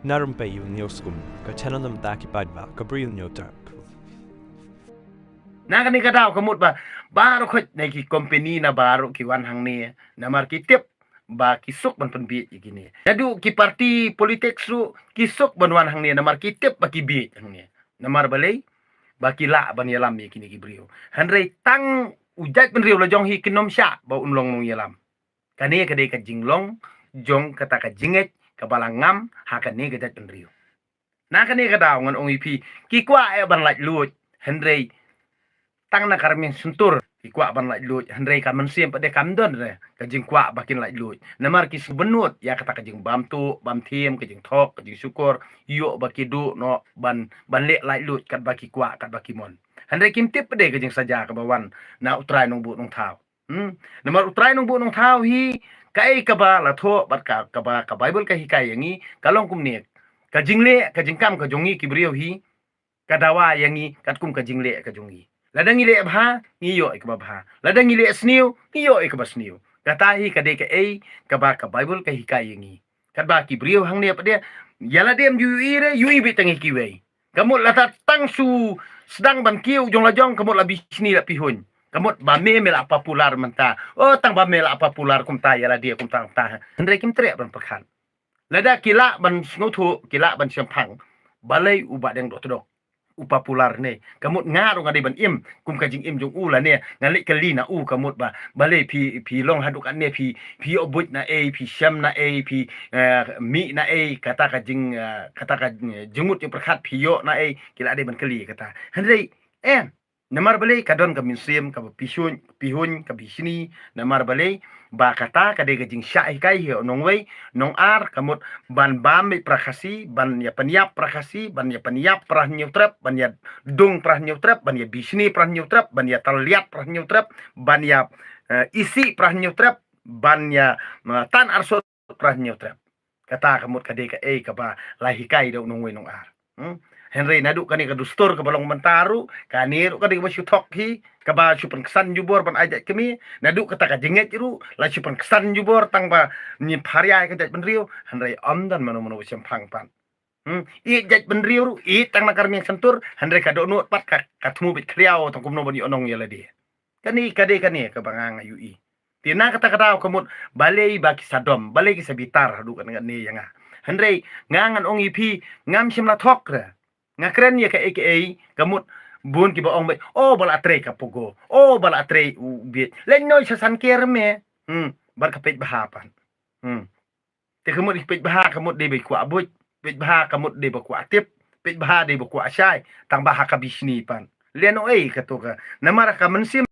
Narum bayu nioskum, ka chenanam daki badva, ka bril nyotar. Nah kan ni kata kemut baru kau neki company na baru ki wan hang ni namar ki tip ba kisuk ban penbit gini. Jadu ki parti politik su kisuk ban wan hang ni namar ki tip ba ki bit hang ni. Namar balai ba ki la ban yalam ye kini ki brio. Hanrei tang ujat ban rio la jong hi kinom sya ba unlong nong yalam. Kani ka de ka jinglong jong kata ka jinget ka balangam ha ka ni ka jat ban rio. Nah kan ni kata ngon ong ipi ki kwa e ban laj lut Hanrei tang na karmin suntur ki kwa ban laj lut Hanrei ka man siem pade kam don re ka jing kwa bakin laj lut namar ki benut ya kata ka jing bam tu bam thiem ka jing thok ka jing syukur yo baki du no ban le laj lut kat baki kwa kat baki mon Hanrei kim tip pade ka jing saja ka bawan na utrai nong bu nong thau namar utrai nong bu nong thau hi kai ka ba la tho bat ka ba ka bible ka hi kai yangi kalong kum ne ka jing le ka jing kam ka jongi ki brio hi kadawa yangi kat kum ka jing le ka jongi ladang ile bha ngiyo ik bha ladang ile sniu ngiyo ik sniu kata hi kade ke ka ba ka bible ka hikai ngi kat ba ki brio hang ne pade yala dem yu ire yu bi tangi ki wei kamut lata tang su sedang ban kiu jong la jong kamut la bisni la pihun kamut ba me la popular menta oh tang ba me la popular kum ta yala dia kum tang ta ndre kim tre ban pakhan lada kila ban sngotu kila ban sempang balai uba deng dok dok upapular ne kamut ngaru ngade ban im kum kajing im jong ula ne ngalik kali na kamut ba bale pi long haduk an ne pi obut na pi syam na pi mi na kata kajing kata jemut yang perkat pi yo na kila ade ban kali kata handrei namar bale kadon ka minsim ka pihun ka bisni namar bale ba kata kade kajing syai kai he nong wei nong ar kamut ban bam prakasi ban ya peniap prakasi ban ya peniap prah nyutrap ban ya dung prah nyutrap ban ya bisni prah nyutrap ban ya terliat prah nyutrap ban ya isi prah nyutrap ban ya tan arsot prah nyutrap kata kamut kade ka ka ba lahi kai do nong wei nong ar Henry naduk kani ka dustur ka balong mentaru kani ru kani ka syutok hi ka ba syupan kesan jubor ban ajak kami naduk kata ka jenget ru la syupan kesan jubor tang ba ni pharia ka jat benriu Henry om dan mano syam phang pan i jat benriu ru i tang nakar mi sentur Henry ka do not pat ka tmu bit kriau tang kumno bani onong yala dia kani kade kani ka bangang ayu i tina kata kata kamut balei baki sadom balei ki sabitar hadu kan ni yanga Henry ngangan ong ipi ngam simla thok ra ngakren ya ka kamut bun ki ba ong bai bala atre ka pogo bala atre bit len noy sa san kerme bar ka pej bahapan te kamut pej baha kamut de bai ku abut pej baha kamut de ba ku atip pej baha de ba ku asai tang baha ka bisni pan len ka to ka namara ka mensim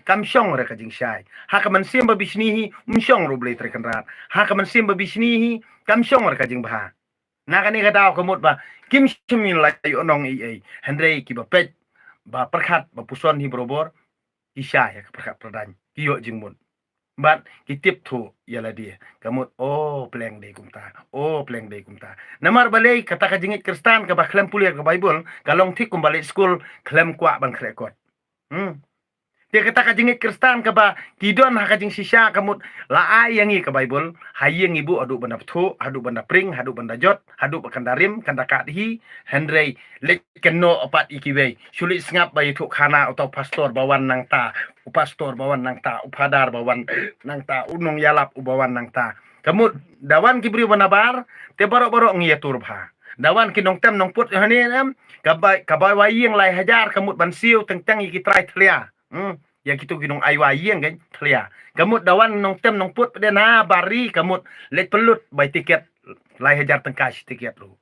kam syong ra ka jing syai ha ka mensim ba bisni hi msyong ro blai tre kan rat ha ka mensim ba bisni hi kam syong ra ka jing baha na kani kata kamut ba kim simin lai onong Henry ki ba pet ba perkhat ba puson hi berobor isya ya perkhat pradan kiyo jingmun bat kitip thu yala dia kamut pleng de kumta pleng de kumta namar balai kata ka jingit kristan ka ba klem pulir ka bible kalong tik kumbalik school klem kwa ban krekot dia kata ka jingit kristan ka ba kidon ha ka jing sisya kamut laai yangi ka bible hayeng ibu adu banda pthu adu banda pring adu banda jot adu bakandarim kandaka hi Henry lek keno opat ikiwei sulit sengap bayi tu khana atau pastor bawan nang ta pastor bawan nang ta upadar bawan nang ta unong yalap ubawan nang ta kamut dawan kibri banabar te barok-barok ngiatur bha dawan kinong tem nong put hani kabai wayeng lai hajar kamut bansiu teng-teng iki trai thlia yang kita ginong aywayeng kan thlia kamut dawan nong tem nong put pada na bari kamut let pelut bai tiket lai hajar tengkas tiket lu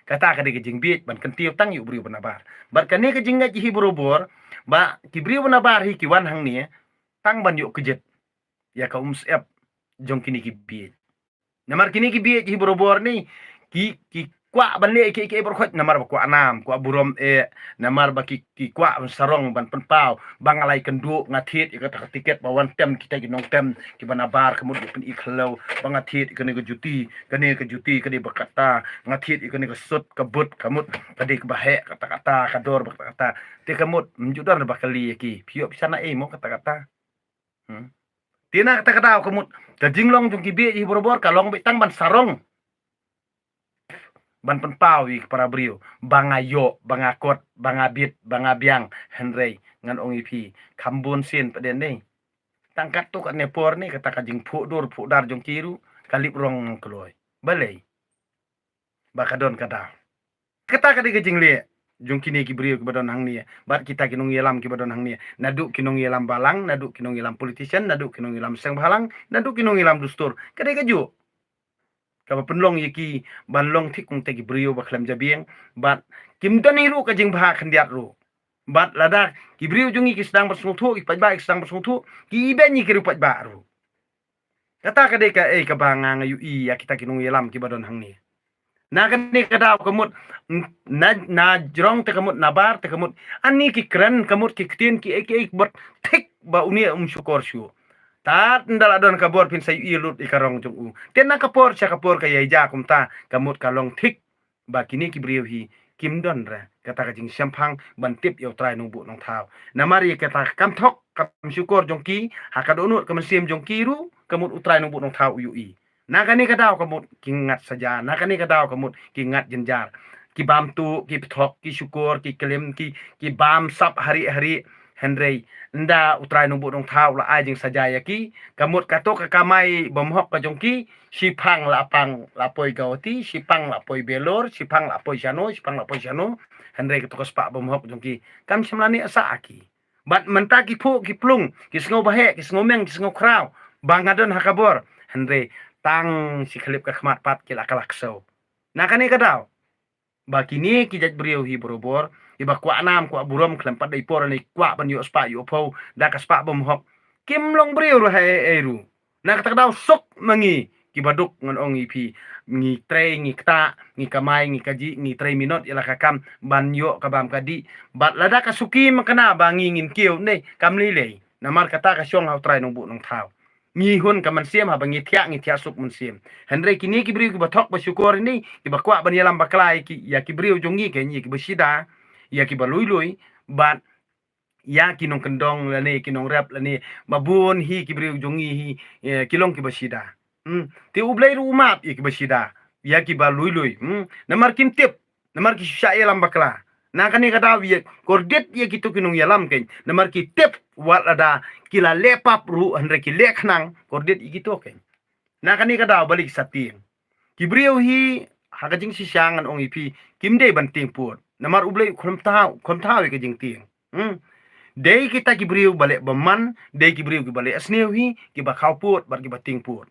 kata ka de jing bit ban kentiu tang yu bri banabar bar kane ka jinga ji borobor ba ki bri banabar hi ki wan hang ni tang ban yu kejet ya ka sep jong kini ki bit namar kini ki bit hi borobor ni ki kwa ban le ki berkhot namar ba kwa nam kwa burom namar ba ki kwa sarong ban penpau bangalai kendu ngathit ikata tiket bawan tem kita ginong tem ki banabar kemud pen ikhlo bangathit ikane ke juti kane berkata ngathit ikane ke sut kebut kamut kade ke bahe kata-kata kador berkata te kamut menjudar ba kali ki pio pisana mo kata-kata tina kata-kata kamut kajinglong jong ki bi hi borobor kalong be tang ban sarong ban penpawi para brio banga yo banga kot banga bit banga biang henrei ngan ong ipi kambun sin peden ni tangkat tu kat nepor ni kata kajing pu dur pu dar jong kiru kalip rong keloi balei bakadon kada kata kadi kajing le jong kini ki brio ki badon hang ni bat kita kinong yelam ki badon hang ni naduk kinong yelam balang naduk kinong yelam politician naduk kinong yelam seng balang naduk kinong yelam dustur kadai kaju kaba penlong yaki banlong thik kung tegi brio baklam jabieng bat kim dani ru kajing bha khandiat ru bat lada ki brio jungi ki sedang bersung thu ki pajba ki sedang bersung thu ki iben ni ki ru pajba ru kata kadai ka ka banga ngayu i ya kita kinong yelam ki badon hang ni na kani kada kamut na jrong te kamut nabar te kamut ani ki kran kamut ki ktin ki ek bot thik ba uni syukor syu tat ndal adon kabor pin say ilut ikarong jong u ten na kapor cha kapor kay ja kumta kamut kalong thik ba kini ki brio hi kim don ra kata ka jing sampang ban tip yo trai nung bu nong thau namari kata kam thok kam syukor jong ki hakadonut kam sim jong ki ru kamut utrai nung bu nong thau yu i nakani kadau kamut kingat saja nakani kadau kamut kingat jenjar ki bam tu ki thok ki syukur ki kelim ki bam sap hari-hari henrei nda utrai nung bu nong thau la ajing saja ya ki kamut katok ka kamai bomhok ka jongki sipang lapang lapoi gawati sipang lapoi belor sipang lapoi jano henrei katok spa bomhok jongki kam semlani asa aki bat mentaki pu ki plung ki sngo bahe ki sngo meng ki sngo kraw bangadon hakabor henrei tang si khalip ka khmat pat ki lakalak so nakani kadau bakini ki jaj brio hi borobor iba kwa nam kwa burom klempat dai por ni kwa ban yo spa yo po da ka spa bom hok kim long brio ru hai eru na ka dau sok mangi ki baduk ngon ong ipi ngi tre ngi kta ngi kamai ngi kaji ngi tre minot ila ka kam ban yo ka bam kadi bat lada ka suki makana bangi ngin kiu nei kam li le namar kata ka syong hau trai nong bu nong thau ngi hun ka man siam ha bangi thia suk mun siam henre kini ki brio ki bathok ba syukur ni ki ba kwa ban yalam baklai ki ya ki brio jongi ke ni ki besida ya ki balui bat ya kinong kendong lane kinong rap lane mabun hi ki brio jongi hi kilong ki besida ti ublai rumap ya ki besida ya ki balui namar kim tip namar ki sya yalam bakla na kani kata wi kordet ya kitu kinong yalam ken namar ki tip wat ada kila lepap ru andre ki lekhnang kordet igito ken na kani kata balik sating ki brio hi hakajing si syangan ong ipi kimdei banting put namar ublai khom tau ke jing ting dei kita ki brio balik beman dei ki brio ki balik asneu hi ki ba khau put bar ki bating put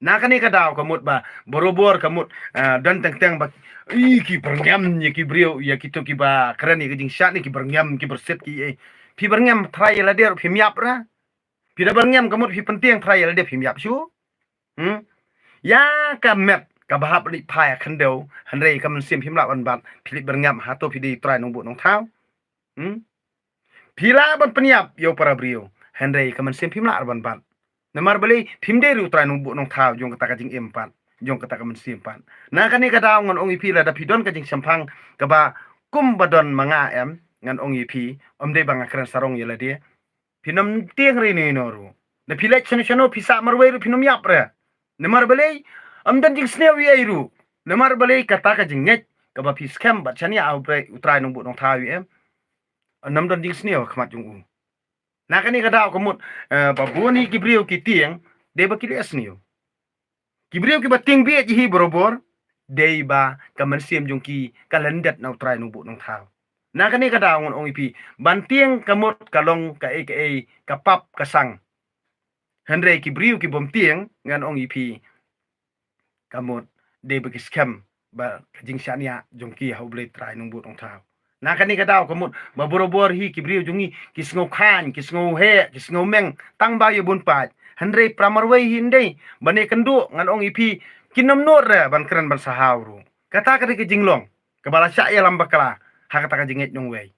na kani kadau kamut ba borobor kamut dan teng ba ki berngam ni ki brio ya kitu ki ba keren ni jing syat ni ki berngam ki berset ki pi berngam try la der pi miap ra pi da berngam kamut pi penting try la der pi miap su ya ka met ka bahap li phai khandeu hanrei kam sim phim la ban bat philip berngam ha to pi di try nong bu nong thau pila ban peniap yo para brio hanrei kam sim phim la ban bat namar beli phim de ru try nong bu nong thau jong kata ka jing empat jong kata ka man sim pan na kani kadau ngon ong ipi la da pidon ka jing sampang ka ba kum badon manga em ngan ong ipi omde banga kran sarong yela dia pinam tieng ri ni noru na pilek chano pisa marwe ru pinum yap ra namar beli amdan jing snew ye ru namar beli kata ka jing net ka ba pi scam ba chani au bre utrai nong bu nong thau em namdan jing snew khmat jung u na kani kadau komut babuni ki brio ki tieng de ba ki snew ki brio ki bating bi ji borobor dei ba kaman sim jong ki kalendat na utrai nong bu nong thau na kani kadau ngon ong ipi bantieng kamut kalong ka kapap kasang henre ki brio ki bom tieng ngan ong ipi kamut de ba ki scam ba jing syania jong ki hau ble trai nong bu nong thau na kani kadau kamut ba borobor hi ki brio jongi ki sngo khan ki sngo he ki sngo meng tang ba yo bun pa henre pramarwei hindei bane kendu ngan ong ipi kinom nur ban keren ban sahawru kata ka ki jinglong kabala sya ya lambakala ha kata ka jinget nyong wei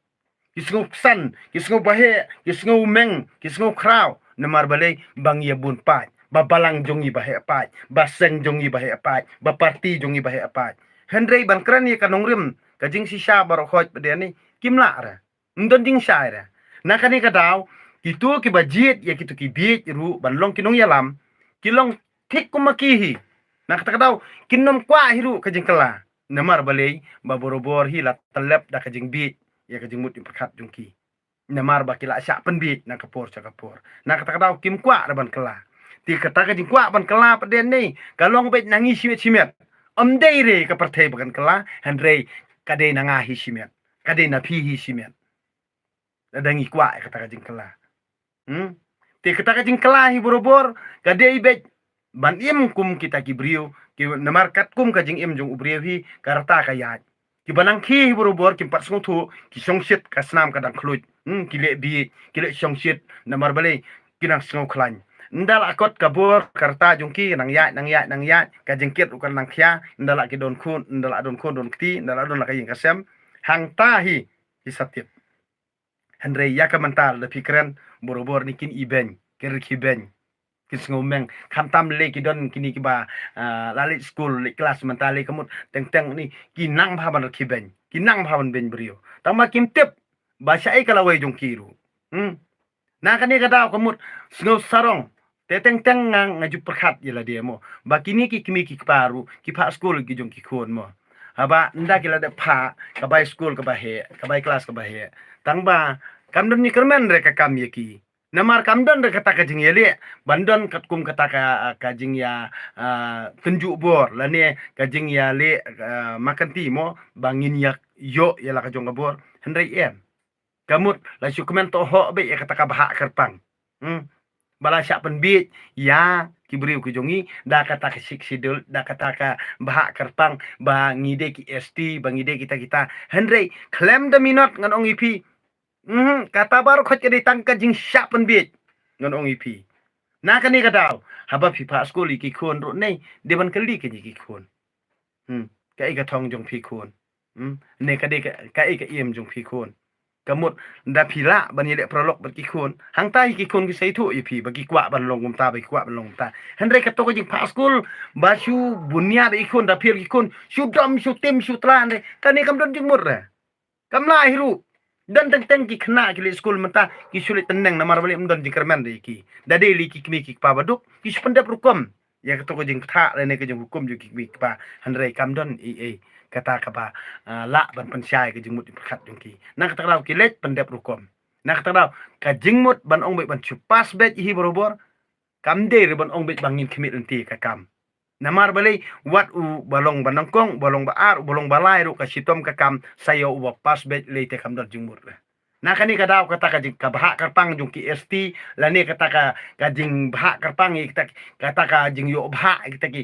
ki sngo san ki sngo bahe ki sngo meng ki sngo kraw namar bale bang ya bun pa babalang jongi bahe pa baseng jongi bahe pa ba parti jongi bahe pa henre ban keren ya kanong rim ka jing si sya baro khoj bedeni kimla ra ndon jing sya ra na kani kadau kitu ki bajit ya kitu ki biet ru banlong kinong yalam kilong thik kumaki hi na kata kadau kinom kwa hiru ka jing kala namar balei ba borobor hi la telep da kajing bit ya kajing mut perkat jungki namar ba kila syak penbit na kapor cakapor na kata kata kim kwa ban kela ti kata kajing kwa ban kela peden ni kalong bet nangi simet om dei re ka partei ban kela handrei kade nanga hi simet kade na pi hi simet dangi kwa kata kajing kela ti kata kajing kela hi borobor kade ibet ban im kum kita kibriu ki namar kat kum kajing im jong ubriu hi karta kayat ki banang ki borobor ki pat sung thu ki songsit ka snam kadang khluj ki le bi ki le songsit namar bale ki nang sngau khlan ndal akot kabur karta jong ki nang ya kajing kit ukan nang khya ndal ki don khun ndal don khun don kti ndal don la kaying kasem hang ta hi satip handre ya ka mental le pikran borobor ni kin iben ker ki ben kis ngomeng khantam le ki don kini ki ba lalit school le kelas mentale kemut teng ni kinang bhaban ki ben kinang bhaban ben brio tama kim tip ba sai kala wai jong kiru na kani kada kemut sngo sarong te teng ngang ngaju perkhat yela dia mo ba kini ki kimi ki paru ki pa school ki jong ki khon mo haba nda kila de pha ka bai school ka ba he ka bai kelas ka ba he tang ba kam don ni kermen re ka kam ye ki namar kamdon de kata kajing yele bandon katkum kata kajing ya tunjuk bor la ne kajing ya le makan timo bangin yak yo ya la kajong bor hendrai em kamut la syukmen to ho be ya kata ka bahak kerpang bala syak penbit ya kibriu kujongi da kata ka sidul da kata ka bahak kerpang ba ngide ki ST bangide kita hendrai klaim de minot ngan ong ipi kata baru khot ke ditang ka jing syak penbit ngon ong ipi na kani kadau haba pipa school ki khon ro nei deban kali ke ki khon ka ka thong jong pi khon ne ka de ka iem jong pi khon kamut nda pila bani le prolog ba ki khon hang tai ki khon ki sai thu ipi ba ki kwa ban long gum ta ba kwa ban long ta hendre ka to ko jing pa school ba shu bunya be khon da pir ki khon shu dom shu tim shu tlan de kani kam don jing mur ra kam lai hiru dan teng ki khna ki le school mata ki sulit teneng namar balik mdon di kermen de ki dade li ki kimi ki pa baduk ki sependap rukum ya keto ko jing tha le ne ke jing hukum ju ki mi pa hanrei kamdon kata ka ba la ban pensai ke jing mut khat jung ki na kata raw ki let pendap rukum na kata raw ka jing mut ban ong be ban chupas bet hi borobor kam de re ban ong bet bangin khimit enti ka kam namar balai wat u balong banangkong balong baar balong balai ru ka sitom ka kam sayo u pas bet le te kam dor jumur na kani ka daw kata ka jing ka bahak karpang jung ki ST la ne kata ka jing bahak karpang kita kata ka jing yo bahak kita ki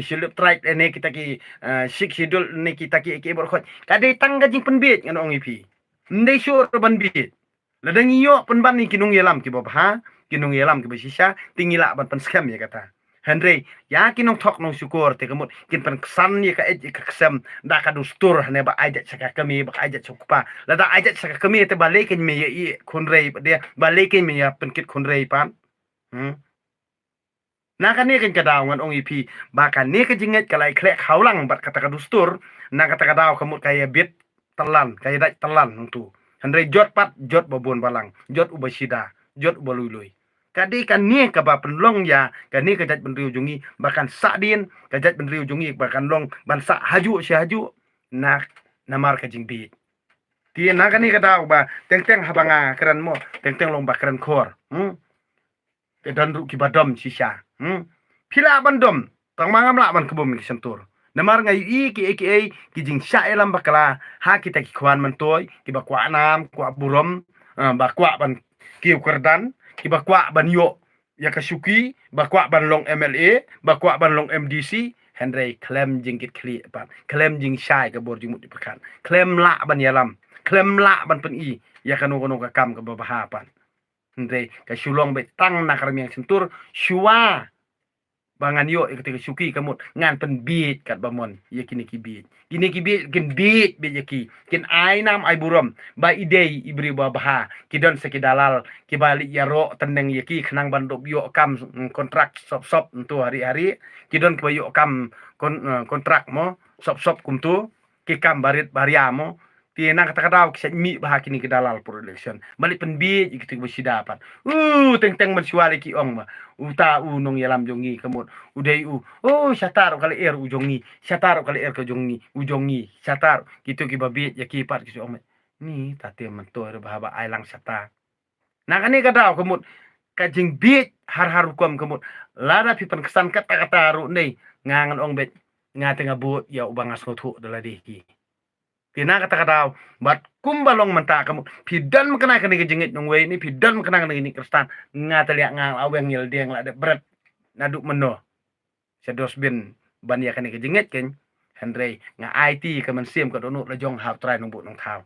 silup track ne kita ki sik sidul ne kita ki bor khot ka de tang ka jing penbit ngan ong ipi ndai sur ban bit la dang yo penban ni kinung yelam ki bobha kinung yelam ki besisa tingila ban pen scam ya kata Henry, ya kinong tok nong syukur te kemut kin pen kesan ye ka kesem da ka dustur ne ba ajat saka kami ba ajat sukupa la da ajat saka kami te balikin me ye khunrei dia balikin me ya penkit khunrei pan na kan ni kan kadaw ngan ong ipi ba kan ni ka jinget kalai klek haulang bat kata ka dustur na kata kadaw kemut kaya bit telan kaya dak telan nong tu Henry jot pat jot babon balang jot ubasida jot ubalului kadi kan ni ka ba penlong ya kan ni ka jat benriu jungi bahkan sadin ka jat benriu jungi bahkan long ban sa haju si haju na namar ka jing bi ti na kan ni ka daw ba teng habanga kran mo teng long ba kran khor te dan ru ki badom si sha pila bandom tang mangam la ban kebom ki sentur namar ngai ki ki jing sha elam bakala ha kita ki khwan man toy ki ba kwa nam kwa burom ba kwa ban ki kerdan ki bakwa ban yo ya kasuki bakwa ban long MLA bakwa ban long MDC Henry claim jingkit kli pan claim jing shai ka bor jimut dipekan claim la ban yalam claim la ban pen i ya kanu ka kam ka babaha pan Henry ka sulong be tang na karmi yang sentur shua bangan yo ketika suki kamut ngan pen beat kat bamon ya kini ki beat kin beat be yaki kin ai nam ai burom ba ide ibri ba baha kidon sekidalal ki balik ya ro teneng yaki khnang bandop yo kam kontrak sop untuk hari-hari kidon ko yo kam kontrak mo sop kum tu ki kam barit bariamo Tina kata-kata kisah mi bahaki ni ke dalal pro election. Balik penbit ikitu bersidapan. Teng-teng mensuali ki ong ma. Uta unong yalam jongi kemut. Udai Oh, syatar kali ujongi. Syatar kali ke jongi. Ujongi. Syatar. Gitu ki babit ya kipat kisu ong. Ni tati mentor bahaba ailang syatar. Nah kan ni kata kemut. Kajing bit har hukum kemut. Lada pipan kesan kata-kata ru nih. Ngangan ong bet. Ngate ngabut ya ubang asngotu adalah deki. Tina kata-kata bat kumbalong menta kamu pidan makana kani kejengit nung we ini pidan makana kani ini kristan ngataliak ngal aweng ngil dia nglade berat naduk meno sedos bin ban ya kani kejengit ken Henry nga IT kemen sim ka donu lejong hap try nung bu nung tau